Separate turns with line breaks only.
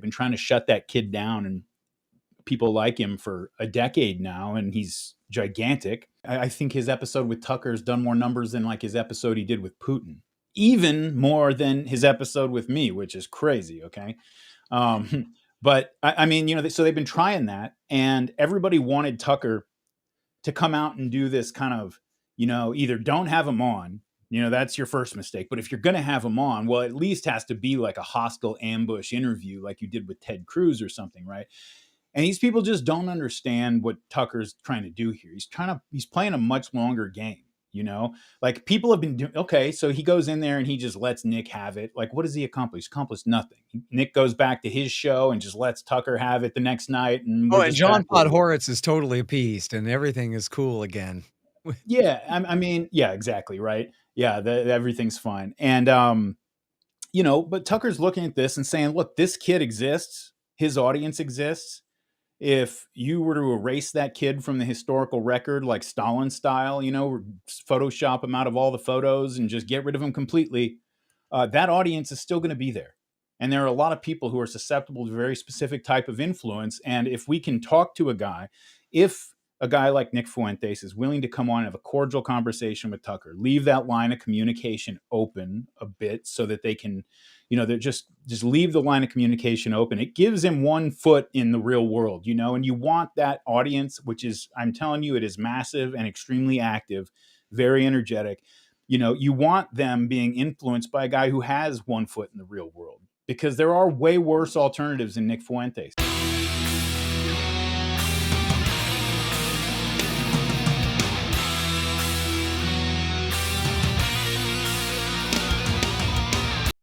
been trying to shut that kid down, and people like him for a decade now, and he's gigantic. I think his episode with Tucker has done more numbers than like his episode he did with Putin, even more than his episode with me, which is crazy. Okay. But I mean, you know, so they've been trying that, and everybody wanted Tucker to come out and do this kind of, you know, either don't have him on, you know, that's your first mistake. But if you're going to have him on, well, at least has to be like a hostile ambush interview like you did with Ted Cruz or something, right? And these people just don't understand what Tucker's trying to do here. He's playing a much longer game, you know? Like people have been doing, okay, so he goes in there and he just lets Nick have it. Like, what does he accomplish? He accomplished nothing. Nick goes back to his show and just lets Tucker have it the next night. And
and John Podhoretz is totally appeased and everything is cool again.
Yeah, I mean, yeah, exactly, right? Yeah, everything's fine. And, you know, but Tucker's looking at this and saying, look, this kid exists. His audience exists. If you were to erase that kid from the historical record, like Stalin style, you know, Photoshop him out of all the photos and just get rid of him completely, that audience is still going to be there. And there are a lot of people who are susceptible to a very specific type of influence. And if we can talk to a guy, if a guy like Nick Fuentes is willing to come on and have a cordial conversation with Tucker, leave that line of communication open a bit so that they can, you know, they're just leave the line of communication open. It gives him one foot in the real world, you know, and you want that audience, which is, I'm telling you, it is massive and extremely active, very energetic. You know, you want them being influenced by a guy who has one foot in the real world, because there are way worse alternatives than Nick Fuentes.